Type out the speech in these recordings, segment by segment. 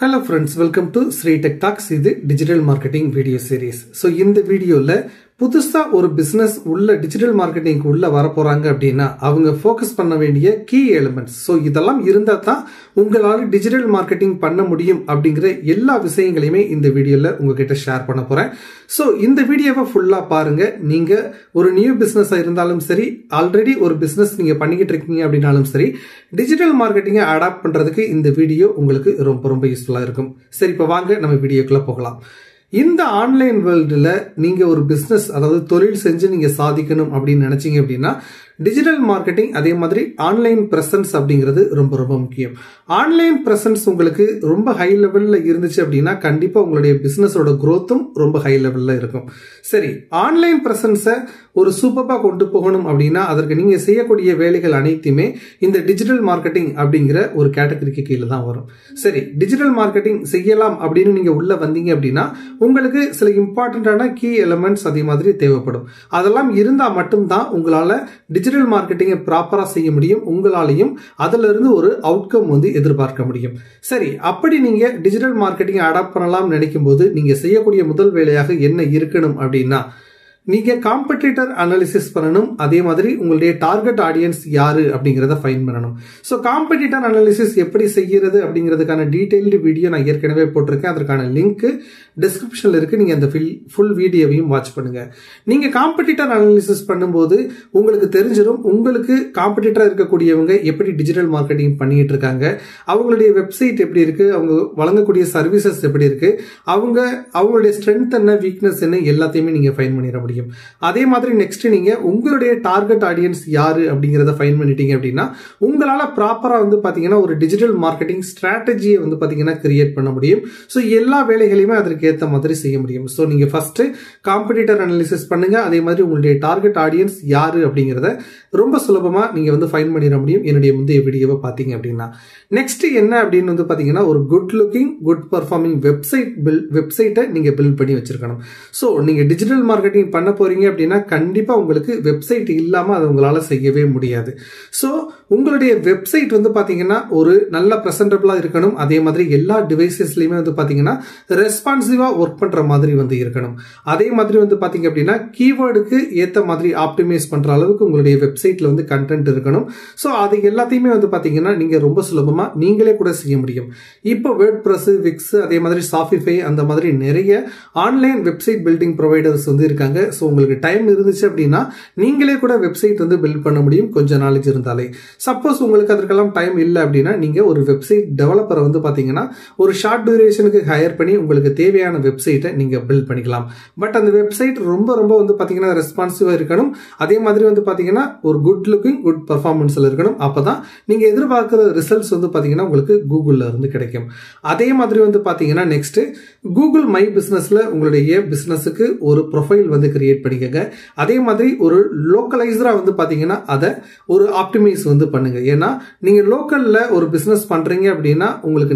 Hello friends, welcome to Sri Tech Talks. இது digital marketing video series. So இந்த வீடியோல புதுசா ஒரு பிசினஸ் உள்ள டிஜிட்டல் மார்க்கெட்டிங் உள்ள வரப்போறாங்க அப்படின்னா அவங்க ஃபோக்கஸ் பண்ண வேண்டிய கீ எலிமெண்ட்ஸ். ஸோ இதெல்லாம் இருந்தா தான் உங்களால டிஜிட்டல் மார்க்கெட்டிங் பண்ண முடியும் அப்படிங்கிற எல்லா விஷயங்களையுமே இந்த வீடியோல உங்ககிட்ட ஷேர் பண்ண போறேன். ஸோ இந்த வீடியோவை ஃபுல்லா பாருங்க. நீங்க ஒரு நியூ பிசினஸா இருந்தாலும் சரி, ஆல்ரெடி ஒரு பிசினஸ் நீங்க பண்ணிக்கிட்டு இருக்கீங்க அப்படின்னாலும் சரி, டிஜிட்டல் மார்க்கெட்டிங்கை அடாப்ட் பண்றதுக்கு இந்த வீடியோ உங்களுக்கு ரொம்ப யூஸ்ஃபுல்லா இருக்கும். சரி, இப்போ வாங்க நம்ம வீடியோக்குள்ள போகலாம். இந்த ஆன்லைன் வேர்ல்டுல நீங்க ஒரு பிசினஸ், அதாவது தொழில் செஞ்சு நீங்க சாதிக்கணும் அப்படின்னு நினைச்சீங்க அப்படின்னா டிஜிட்டல் மார்க்கெட்டிங் அதே மாதிரி ஆன்லைன் பிரசன்ஸ் அப்படிங்கிறது ரொம்ப முக்கியம். ஆன்லைன் பிரசன்ஸ் உங்களுக்கு ரொம்ப ஹை லெவல்ல இருந்துச்சு அப்படின்னா கண்டிப்பா உங்களுடைய பிசினஸோட growthம் ரொம்ப ஹை லெவல்ல இருக்கும். சரி, ஆன்லைன் பிரசன்ஸை ஒரு சூப்பரா கொண்டு போகணும் அப்படின்னா அதற்கு நீங்க செய்யக்கூடிய வேலைகள் அனைத்துமே இந்த டிஜிட்டல் மார்க்கெட்டிங் அப்படிங்கிற ஒரு கேட்டகரிக்கு கீழே தான் வரும். சரி, டிஜிட்டல் மார்க்கெட்டிங் செய்யலாம் அப்படின்னு நீங்க உள்ள வந்தீங்க அப்படின்னா உங்களுக்கு சில இம்பார்ட்டன்டான கீ எலிமெண்ட்ஸ் அதே மாதிரி தேவைப்படும். அதெல்லாம் இருந்தா மட்டும்தான் உங்களால டிஜிட்டல் மார்க்கெட்டிங்கை ப்ராப்பரா செய்ய முடியும். உங்களாலையும் அதுல இருந்து ஒரு அவுட்கம் எதிர்பார்க்க முடியும். சரி, அப்படி நீங்க டிஜிட்டல் மார்க்கெட்டிங்கை அடாப்ட் பண்ணலாம் நினைக்கும் போது நீங்க செய்யக்கூடிய முதல் வேலையாக என்ன இருக்கணும் அப்படின்னா, நீங்க காம்படிட்டர் அனாலிசிஸ் பண்ணணும். அதே மாதிரி உங்களுடைய டார்கெட் ஆடியன்ஸ் யாரு அப்படிங்கறத ஃபைண்ட் பண்ணணும். சோ காம்படிட்டர் அனாலிசிஸ் எப்படி செய்யறது அப்படிங்கிறதுக்கான டீடைல்டு வீடியோ நான் ஏற்கனவே போட்டிருக்கேன். அதற்கான லிங்க் டிஸ்கிரிப்ஷன்ல இருக்கு. நீங்க அந்த ஃபுல் வீடியோவையும் வாட்ச் பண்ணுங்க. நீங்க காம்படிட்டர் அனாலிசிஸ் பண்ணும்போது உங்களுக்கு தெரிஞ்சிடும் உங்களுக்கு காம்படிட்டரா இருக்கக்கூடியவங்க எப்படி டிஜிட்டல் மார்க்கெட்டிங் பண்ணிட்டு இருக்காங்க, அவங்களுடைய வெப்சைட் எப்படி இருக்கு, அவங்க வழங்கக்கூடிய சர்வீசஸ் எப்படி இருக்கு, அவங்களுடைய ஸ்ட்ரென்த் என்ன, வீக்னஸ் என்ன, எல்லாத்தையுமே நீங்க ஃபைண்ட் பண்ணிட முடியும். அதே மாதிரி நெக்ஸ்ட் நீங்க உங்களுடைய டார்கெட் ஆடியன்ஸ் யாரு அப்படிங்கறத ஃபைண்ட் பண்ணிட்டீங்க அப்படின்னா உங்களால ப்ராப்பரா பாத்தீங்கன்னா ஒரு டிஜிட்டல் மார்க்கெட்டிங் ஸ்ட்ராட்டஜியை பாத்தீங்கன்னா கிரியேட் பண்ண முடியும். சோ எல்லா வேலைகளையுமே அதற்கு ஏத்த மாதிரி செய்ய முடியும். சோ நீங்க ஃபர்ஸ்ட் காம்படிட்டர் அனாலிசிஸ் பண்ணுங்க. அதே மாதிரி உங்களுடைய டார்கெட் ஆடியன்ஸ் யாரு அப்படிங்கறத ரொம்ப சுலபமா நீங்க ஃபைண்ட் பண்ணிட முடியும் என்னுடைய முந்தைய வீடியோவை பாத்தீங்க அப்படின்னா. நெக்ஸ்ட் என்ன அப்படின்னு பாத்தீங்கன்னா ஒரு குட் லுக்கிங், குட் பர்ஃபார்மிங் வெப்சைட்டை நீங்க பில்ட் பண்ணி வச்சிருக்கணும். சோ நீங்க டிஜிட்டல் மார்க்கெட்டிங் பண்ண போறீங்க அப்படின்னா கண்டிப்பா உங்களுக்கு வெப்சைட் இல்லாம அதை உங்களால செய்யவே முடியாது. சோ உங்களுடைய வெப்சைட் பாத்தீங்கன்னா ஒரு நல்ல பிரசன்டபிளா இருக்கணும். அதே மாதிரி எல்லா டிவைசஸ்லயுமே பாத்தீங்கன்னா ரெஸ்பான்சிவா ஒர்க் பண்ற மாதிரி இருக்கணும். அதே மாதிரி பாத்தீங்க அப்படின்னா கீவேர்டுக்கு ஏத்த மாதிரி ஆப்டிமைஸ் பண்ற அளவுக்கு உங்களுடைய வெப்சைட்ல கண்டென்ட் இருக்கணும். சோ அது எல்லாத்தையுமே பாத்தீங்கன்னா நீங்க ரொம்ப சுலபமா நீங்களே கூட செய்ய முடியும். இப்போ வேர்ட்பிரஸ், விக்ஸ், அதே மாதிரி ஷாபிஃபை, அந்த மாதிரி நிறைய ஆன்லைன் வெப்சைட் பில்டிங் ப்ரொவைடர்ஸ் இருக்காங்க. சோ உங்களுக்கு டைம் இருந்துச்சு அப்படின்னா நீங்களே கூட வெப்சைட் பில்ட் பண்ண முடியும், கொஞ்சம் நாலேஜ் இருந்தாலே. சப்போஸ் உங்களுக்கு அதற்கெல்லாம் டைம் இல்லை அப்படின்னா நீங்க ஒரு வெப்சைட் டெவலப்பரை பாத்தீங்கன்னா ஒரு ஷார்ட் டியூரேஷனுக்கு ஹையர் பண்ணி உங்களுக்கு தேவையான வெப்சைட்டை நீங்க பில்ட் பண்ணிக்கலாம். பட் அந்த வெப்சைட் ரொம்ப பாத்தீங்கன்னா ரெஸ்பான்சிவா இருக்கணும். அதே மாதிரி பாத்தீங்கன்னா ஒரு குட் லுக்கிங், குட் பர்ஃபார்மன்ஸ்ல இருக்கணும். அப்பதான் நீங்க எதிர்பார்க்கிற ரிசல்ட்ஸ் பாத்தீங்கன்னா உங்களுக்கு கூகுள்ல இருந்து கிடைக்கும். அதே மாதிரி பாத்தீங்கன்னா நெக்ஸ்ட் கூகுள் மை பிசினஸ்ல உங்களுடைய பிசினஸுக்கு ஒரு ப்ரொஃபைல் கிரியேட் பண்ணிக்கங்க. அதே மாதிரி ஒரு லோக்கலைஸ்டரா பாத்தீங்கன்னா அதை ஒரு ஆப்டிமைஸ் பண்ணுங்க. ஏன்னா நீங்க லோக்கல்ல ஒரு பிசினஸ் பண்றீங்க அப்படின்னா உங்களுக்கு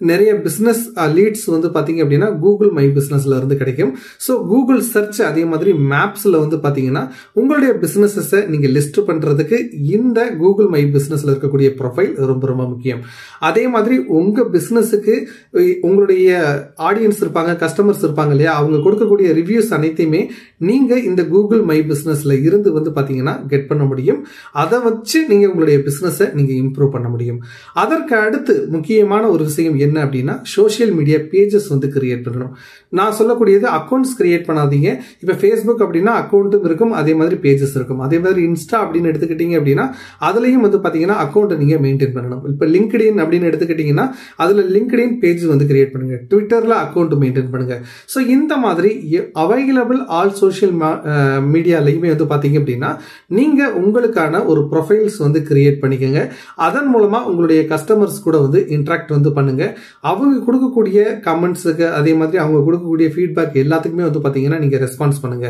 நிறைய பிசினஸ் லீட்ஸ் பாத்தீங்க அப்படின்னா கூகுள் மை பிசினஸ்ல இருந்து கிடைக்கும். சோ கூகுள் சர்ச் அதே மாதிரி மேப்ஸ்ல பாத்தீங்கன்னா உங்களுடைய பிசினஸை நீங்க லிஸ்ட் பண்றதுக்கு இந்த கூகுள் மை பிசினஸ்ல இருக்கக்கூடிய ப்ரொஃபைல் ரொம்ப முக்கியம். அதே மாதிரி உங்க பிசினஸுக்கு உங்களுடைய ஆடியன்ஸ் இருப்பாங்க, கஸ்டமர்ஸ் இருப்பாங்க இல்லையா, அவங்க கொடுக்கக்கூடிய ரிவ்யூஸ் அனைத்தையுமே நீங்க இந்த கூகுள் மை பிசினஸ்ல இருந்து பாத்தீங்கன்னா கெட் பண்ண முடியும். அதை வச்சு நீங்க உங்களுடைய பிசினஸை நீங்க இம்ப்ரூவ் பண்ண முடியும். அதற்கு அடுத்து முக்கியமான ஒரு விஷயம் என்ன அப்படின்னா சோசியல் மீடியா பேஜஸ் கிரியேட் பண்ணணும். நான் சொல்லக்கூடியது அக்கௌண்ட்ஸ் கிரியேட் பண்ணாதீங்க. இப்ப Facebook அப்படின்னா அக்கௌண்ட்டும் இருக்கும், அதே மாதிரி பேஜஸ் இருக்கும். அதே மாதிரி இன்ஸ்டா அப்படின்னு எடுத்துக்கிட்டீங்க அப்படின்னா அதுலயும் பாத்தீங்கன்னா அக்கௌண்ட் நீங்க மெயின்டைன் பண்ணணும். இப்ப லிங்க்டின் அப்படின்னு எடுத்துக்கிட்டீங்கன்னா அதுல லிங்க்டின் பேஜ் கிரியேட் பண்ணுங்க. ட்விட்டர்ல அக்கௌண்ட் மெயின்டைன் பண்ணுங்க. சோ இந்த மாதிரி அவைலபிள் ஆல் சோசியல் மீடியாலையுமே பாத்தீங்க அப்படின்னா நீங்க உங்களுக்கான ஒரு ப்ரொஃபைல்ஸ் கிரியேட் பண்ணிக்கங்க. அதன் மூலமா உங்களுடைய கஸ்டமர்ஸ் கூட இன்டராக்ட் பண்ணுங்க. அவங்க கொடுக்கக்கூடிய கமெண்ட்ஸுக்கு அதே மாதிரி அவங்க கொடுக்கக்கூடிய ஃபீட்பேக் எல்லாத்துக்குமே பாத்தீங்கன்னா நீங்க ரெஸ்பான்ஸ் பண்ணுங்க.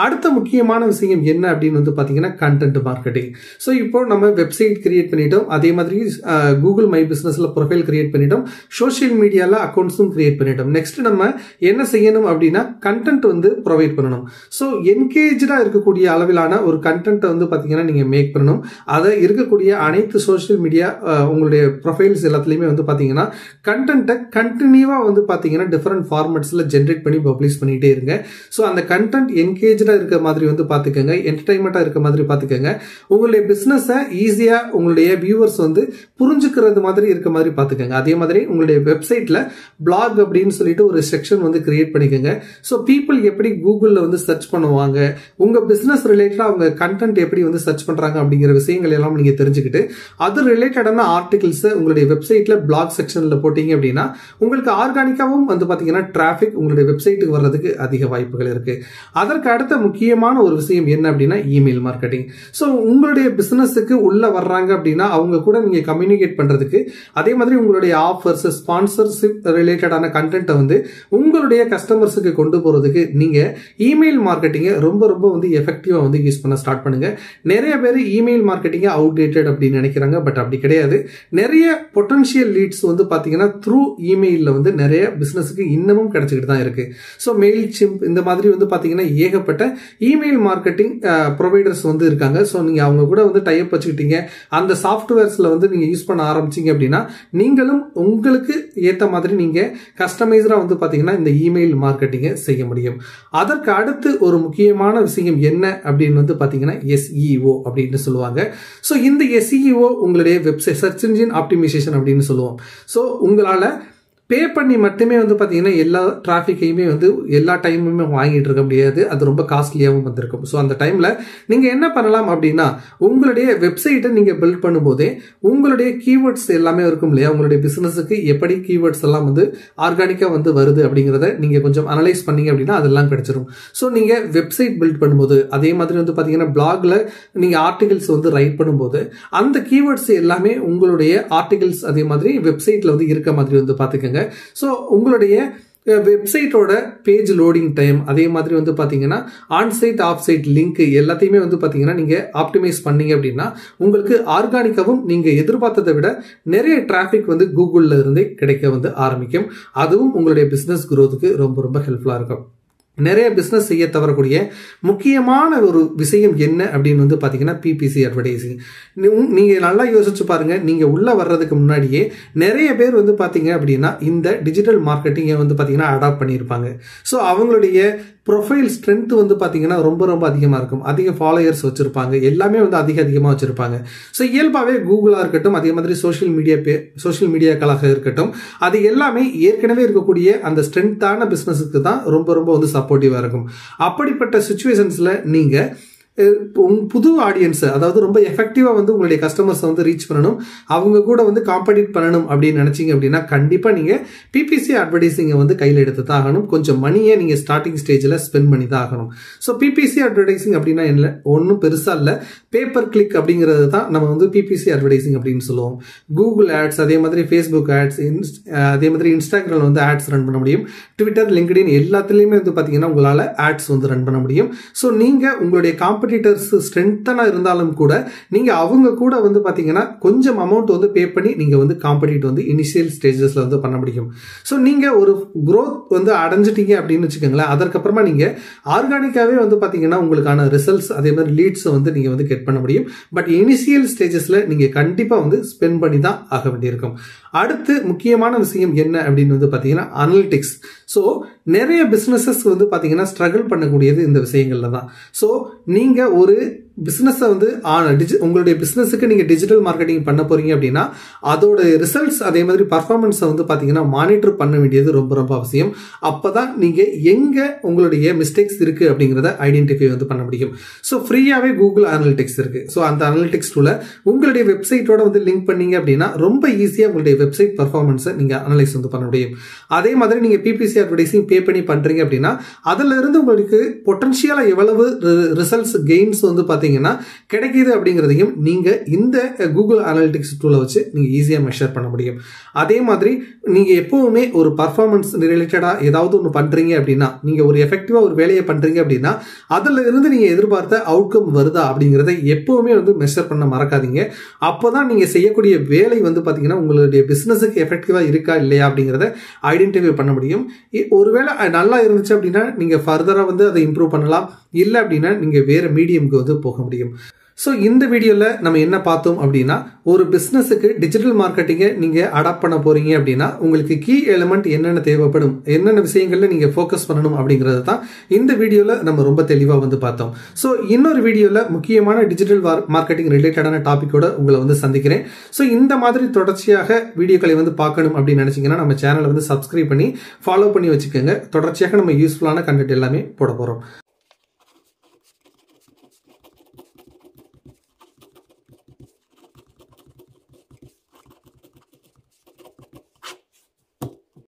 அடுத்த முக்கியமான விஷயம் என்ன அப்படின்னு பாத்தீங்கன்னா கண்டென்ட் மார்க்கெட்டிங். சோ இப்போ நம்ம வெப்சைட் கிரியேட் பண்ணிட்டோம், அதே மாதிரி கூகுள் மை பிசினஸ்ல ப்ரொஃபைல் கிரியேட் பண்ணிட்டோம், சோசியல் மீடியால அக்கௌண்ட்ஸும் கிரியேட் பண்ணிட்டோம். நெக்ஸ்ட் நம்ம என்ன செய்யணும் அப்படின்னா கண்டென்ட் ப்ரொவைட் பண்ணணும். ஸோ என்கேஜா இருக்கக்கூடிய அளவிலான ஒரு கண்டென்ட்டை வந்து பார்த்தீங்கன்னா நீங்கள் மேக் பண்ணணும். அதை இருக்கக்கூடிய அனைத்து சோஷியல் மீடியா உங்களுடைய ப்ரொஃபைல்ஸ் எல்லாத்துலேயுமே வந்து பார்த்தீங்கன்னா கண்டென்ட்டை கண்டினியூவாக வந்து பார்த்தீங்கன்னா டிஃப்ரெண்ட் ஃபார்மேட்ஸில் ஜென்ரேட் பண்ணி பப்ளிஷ் பண்ணிகிட்டே இருங்க. ஸோ அந்த கண்டென்ட் என்கேஜாக இருக்க மாதிரி வந்து பார்த்துக்கோங்க, என்டர்டைன்மெண்ட்டாக இருக்க மாதிரி பார்த்துக்கோங்க. உங்களுடைய பிஸ்னஸை ஈஸியாக உங்களுடைய வியூவர்ஸ் வந்து புரிஞ்சுக்கிறது மாதிரி இருக்க மாதிரி பார்த்துக்கோங்க. அதே மாதிரி உங்களுடைய வெப்சைட்டில் பிளாக் அப்படின்னு சொல்லிட்டு ஒரு செக்ஷன் வந்து கிரியேட் பண்ணிக்கோங்க. ஸோ பீப்புள் எப்படி கூகுளில் வந்து சர்ச் பண்ணுவாங்க, உங்கள் பிஸ்னஸ் ரிலேட்டடாக அவங்க கண்டென்ட் எப்படி வந்து சர்ச் பண்ணுறாங்க அப்படிங்கிற விஷயங்கள் எல்லாம் நீங்கள் தெரிஞ்சுக்கிட்டு அது ரிலேட்டடான ஆர்டிகல்ஸை உங்களுடைய வெப்சைட்டில் பிளாக் செக்ஷனில் போட்டீங்க அப்படின்னா உங்களுக்கு ஆர்கானிக்காவும் வந்து பார்த்தீங்கன்னா டிராஃபிக் உங்களுடைய வெப்சைட்டுக்கு வர்றதுக்கு அதிக வாய்ப்புகள் இருக்கு. அதற்கு அடுத்த முக்கியமான ஒரு விஷயம் என்ன அப்படின்னா இமெயில் மார்க்கெட்டிங். ஸோ உங்களுடைய பிசினஸுக்கு உள்ள வர்றாங்க அப்படின்னா அவங்க கூட நீங்க கம்யூனிகேட் பண்றதுக்கு, அதே மாதிரி உங்களுடைய ஆஃபர்ஸ் ஸ்பான்சர்ஷிப் ரிலேட்டடான கண்டென்ட்டை வந்து உங்களுடைய கஸ்டமர்ஸுக்கு கொண்டு போறதுக்கு நீங்க இமெயில் மார்க்கெட்டிங்கை ரொம்ப ரொம்ப வந்து எஃபெக்டிவா வந்து யூஸ் பண்ண ஸ்டார்ட் பண்ணுங்க. நிறைய பேர் இமெயில் மார்க்கெட்டிங்கை அவுடேட்டட் அப்படின்னு நினைக்கிறாங்க, பட் அப்படி கிடையாது. நிறைய பொட்டன்ஷியல் லீட்ஸ் வந்து பாத்தீங்கன்னா த்ரூ இமெயில்ல வந்து நிறைய பிசினஸுக்கு இன்னமும் கிடைச்சிக்கிட்டு தான் இருக்கு. ஸோ மெயில் சிம்ப் இந்த மாதிரி வந்து பாத்தீங்கன்னா ஏகப்பட்ட இமெயில் மார்க்கெட்டிங் ப்ரொவைடர்ஸ் வந்து இருக்காங்க. ஸோ நீங்க அவங்க கூட வந்து டைப் வச்சுக்கிட்டீங்க, அந்த சாஃப்ட்வேர்ஸ்ல வந்து நீங்க யூஸ் பண்ண ஆரம்பிச்சீங்க அப்படின்னா நீங்களும் உங்களுக்கு ஏற்ற மாதிரி நீங்க கஸ்டமைசரா வந்து பாத்தீங்கன்னா இந்த இமெயில் மார்க்கெட்டிங்கை செய்ய முடியும். அதற்கு அடுத்து ஒரு முக்கியமான விஷயம் என்ன அப்படின்னு வந்து பாத்தீங்கன்னா SEO அப்படின்னு சொல்லுவாங்க. ஸோ இந்த SEO உங்களுடைய வெப்சைட் சர்ச் இன்ஜின் ஆப்டிமைசேஷன் அப்படின்னு சொல்லுவோம். ஸோ உங்களால பே பண்ணி மட்டுமே வந்து பார்த்தீங்கன்னா எல்லா டிராஃபிக்கையுமே வந்து எல்லா டைமுமே வாங்கிட்டு இருக்க முடியாது, அது ரொம்ப காஸ்ட்லியாகவும் வந்திருக்கும். ஸோ அந்த டைமில் நீங்கள் என்ன பண்ணலாம் அப்படின்னா உங்களுடைய வெப்சைட்டை நீங்கள் பில்ட் பண்ணும்போதே உங்களுடைய கீவேர்ட்ஸ் எல்லாமே இருக்கும் இல்லையா, உங்களுடைய பிஸ்னஸுக்கு எப்படி கீவேர்ட்ஸ் எல்லாம் வந்து ஆர்கானிக்காக வந்து வருது அப்படிங்கிறத நீங்கள் கொஞ்சம் அனலைஸ் பண்ணீங்க அப்படின்னா அதெல்லாம் கிடைச்சிரும். ஸோ நீங்கள் வெப்சைட் பில்ட் பண்ணும்போது அதே மாதிரி வந்து பார்த்தீங்கன்னா பிளாக்ல நீங்கள் ஆர்டிகல்ஸ் வந்து ரைட் பண்ணும்போது அந்த கீவேர்ட்ஸ் எல்லாமே உங்களுடைய ஆர்டிகல்ஸ் அதே மாதிரி வெப்சைட்டில் வந்து இருக்க மாதிரி வந்து பார்த்துக்கங்க. ஸோ உங்களுடைய வெப்சைட்டோட பேஜ் லோடிங் டைம் அதே மாதிரி வந்து பார்த்தீங்கன்னா ஆன்சைட் ஆஃப்சைட் லிங்க் எல்லாத்தையுமே வந்து பார்த்தீங்கன்னா நீங்கள் ஆப்டிமைஸ் பண்ணீங்க அப்படின்னா உங்களுக்கு ஆர்கானிக்காவும் நீங்கள் எதிர்பார்த்ததை விட நிறைய டிராஃபிக் வந்து கூகுளில் இருந்தே கிடைக்க வந்து ஆரம்பிக்கும். அதுவும் உங்களுடைய பிஸ்னஸ் குரோத்துக்கு ரொம்ப ரொம்ப ஹெல்ப்ஃபுல்லாக இருக்கும். நிறைய பிஸ்னஸ் செய்ய தவறக்கூடிய முக்கியமான ஒரு விஷயம் என்ன அப்படின்னு வந்து பார்த்தீங்கன்னா PPC அட்வர்டைசிங். நீங்கள் நல்லா யோசிச்சு பாருங்க, நீங்கள் உள்ள வர்றதுக்கு முன்னாடியே நிறைய பேர் வந்து பார்த்தீங்க அப்படின்னா இந்த டிஜிட்டல் மார்க்கெட்டிங்கை வந்து பார்த்தீங்கன்னா அடாப்ட் பண்ணியிருப்பாங்க. ஸோ அவங்களுடைய ப்ரொஃபைல் ஸ்ட்ரென்த் வந்து பார்த்தீங்கன்னா ரொம்ப ரொம்ப அதிகமாக இருக்கும், அதிக ஃபாலோயர்ஸ் வச்சிருப்பாங்க, எல்லாமே வந்து அதிகமாக வச்சிருப்பாங்க. ஸோ இயல்பாகவே கூகுளாக இருக்கட்டும் அதே மாதிரி சோஷியல் மீடியாக்களாக இருக்கட்டும் அது எல்லாமே ஏற்கனவே இருக்கக்கூடிய அந்த ஸ்ட்ரென்த்தான பிஸ்னஸுக்கு தான் ரொம்ப ரொம்ப வந்து சப்போர்ட்டிவா இருக்கும். அப்படிப்பட்ட சிச்சுவேஷன்ஸ்ல நீங்க புது ஆடியன்ஸ் அதாவது ரொம்ப எஃபெக்டிவா வந்து உங்களுடைய கஸ்டமர்ஸ் வந்து ரீச் பண்ணணும், அவங்க கூட வந்து காம்படிட் பண்ணணும் அப்படின்னு நினைச்சீங்க அப்படின்னா கண்டிப்பா நீங்க PPC அட்வர்டைசிங்கை வந்து கையில் எடுத்து தான் ஆகணும். கொஞ்சம் மணியை நீங்க ஸ்டார்டிங் ஸ்டேஜ்ல ஸ்பெண்ட் பண்ணி தான் ஆகணும். ஸோ PPC அட்வர்டைசிங் அப்படின்னா என்ன, ஒன்றும் பெருசா இல்லை, பேப்பர் கிளிக் அப்படிங்கிறது தான் நம்ம வந்து PPC அட்வர்டைசிங் அப்படின்னு சொல்லுவோம். கூகுள் ஆட்ஸ் அதே மாதிரி ஃபேஸ்புக் ஆட்ஸ் அதே மாதிரி இன்ஸ்டாகிராம் வந்து ஆட்ஸ் ரன் பண்ண முடியும், ட்விட்டர் லிங்க்டின் எல்லாத்துலயுமே வந்து பாத்தீங்கன்னா உங்களால ஆட்ஸ் வந்து ரன் பண்ண முடியும். ஸோ நீங்க உங்களுடைய காம்படிட்டர்ஸ் ஸ்ட்ரென்த்தனா இருந்தாலும் கூட நீங்க அவங்க கூட வந்து பாத்தீங்கன்னா கொஞ்சம் அமௌண்ட் வந்து பே பண்ணி நீங்க வந்து காம்படிட் வந்து இனிஷியல் ஸ்டேஜஸ்ல வந்து பண்ண முடியும். ஸோ நீங்க ஒரு growth வந்து அடைஞ்சிட்டீங்க அப்படின்னு வச்சுக்கோங்களேன், அதற்கப்புறமா நீங்க ஆர்கானிக்காவே வந்து பாத்தீங்கன்னா உங்களுக்கான ரிசல்ட்ஸ் அதே மாதிரி லீட்ஸ் வந்து நீங்க வந்து கெட் பண்ண முடியும். பட் இனிஷியல் ஸ்டேஜஸ்ல நீங்க கண்டிப்பா வந்து ஸ்பெண்ட் பண்ணி தான் ஆக வேண்டியிருக்கும். அடுத்து முக்கியமான விஷயம் என்ன அப்படின்னு வந்து பாத்தீங்கன்னா அனலிட்டிக்ஸ். ஸோ நிறைய பிசினஸஸ் வந்து பாத்தீங்கன்னா ஸ்ட்ரகிள் பண்ணக்கூடியது இந்த விஷயங்கள்ல தான். ஸோ நீங்க ஒரு பிசினஸை வந்து உங்களுடைய பிசினஸுக்கு நீங்க டிஜிட்டல் மார்க்கெட்டிங் பண்ண போறீங்க அப்படின்னா அதோட ரிசல்ட்ஸ் அதே மாதிரி பர்ஃபார்மன்ஸை வந்து பாத்தீங்கன்னா மானிட்டர் பண்ண வேண்டியது ரொம்ப ரொம்ப அவசியம். அப்பதான் நீங்க எங்க உங்களுடைய மிஸ்டேக்ஸ் இருக்கு அப்படிங்கிறத ஐடென்டிஃபை வந்து பண்ண முடியும். ஸோ ஃப்ரீயாவே கூகுள் அனலிட்டிக்ஸ் இருக்கு. ஸோ அந்த அனலிட்டிக்ஸ் டூல உங்களுடைய வெப்சைட்டோட வந்து லிங்க் பண்ணீங்க அப்படின்னா ரொம்ப ஈஸியா உங்களுடைய வெப்சைட் பர்ஃபார்மன்ஸை நீங்க அனலைஸ் வந்து பண்ண முடியும். அதே மாதிரி நீங்க PPC அட்வர்டைசிங் பே பண்ணி பண்றீங்க அப்படின்னா அதுல இருந்து உங்களுக்கு பொட்டன்ஷியலா எவ்வளவு ரிசல்ட்ஸ் கெயின்ஸ் வந்து பார்த்தீங்கன்னா கிடைக்குது அப்படிங்கிறதையும் நீங்கள் இந்த கூகுள் அனாலிட்டிக்ஸ் டூலை வச்சு நீங்கள் ஈஸியாக மெஷர் பண்ண முடியும். அதே மாதிரி நீங்கள் எப்பவுமே ஒரு பர்ஃபார்மன்ஸ் ரிலேட்டடாக ஏதாவது ஒன்று பண்ணுறீங்க அப்படின்னா, நீங்கள் ஒரு எஃபெக்டிவாக ஒரு வேலையை பண்ணுறீங்க அப்படின்னா அதில் இருந்து நீங்கள் எதிர்பார்த்த அவுட்கம் வருதா அப்படிங்கிறத எப்பவுமே வந்து மெஷர் பண்ண மறக்காதீங்க. அப்போ தான் நீங்கள் செய்யக்கூடிய வேலை வந்து பார்த்தீங்கன்னா உங்களுடைய பிஸ்னஸுக்கு எஃபெக்டிவாக இருக்கா இல்லையா அப்படிங்கிறத ஐடென்டிஃபை பண்ண முடியும். ஒருவேளை நல்லா இருந்துச்சு அப்படின்னா நீங்கள் ஃபர்தராக வந்து அதை இம்ப்ரூவ் பண்ணலாம். இல்லை அப்படின்னா நீங்கள் வேறு மீடியம்க்கு வந்து போக முடியும். ஸோ இந்த வீடியோவில் நம்ம என்ன பார்த்தோம் அப்படின்னா, ஒரு பிஸ்னஸுக்கு டிஜிட்டல் மார்க்கெட்டிங்கை நீங்கள் அடாப்ட் பண்ண போகிறீங்க அப்படின்னா உங்களுக்கு கீ எலிமெண்ட் என்னென்ன தேவைப்படும், என்னென்ன விஷயங்களில் நீங்கள் ஃபோக்கஸ் பண்ணணும் அப்படிங்கிறது தான் இந்த வீடியோவில் நம்ம ரொம்ப தெளிவாக வந்து பார்த்தோம். ஸோ இன்னொரு வீடியோவில் முக்கியமான டிஜிட்டல் மார்க்கெட்டிங் ரிலேட்டடான டாப்பிக்கோட உங்களை வந்து சந்திக்கிறேன். ஸோ இந்த மாதிரி தொடர்ச்சியாக வீடியோக்களை வந்து பார்க்கணும் அப்படின்னு நினச்சிங்கன்னா நம்ம சேனலை வந்து சப்ஸ்கிரைப் பண்ணி ஃபாலோ பண்ணி வச்சுக்கோங்க. தொடர்ச்சியாக நம்ம யூஸ்ஃபுல்லான கண்டென்ட் எல்லாமே போட போகிறோம்.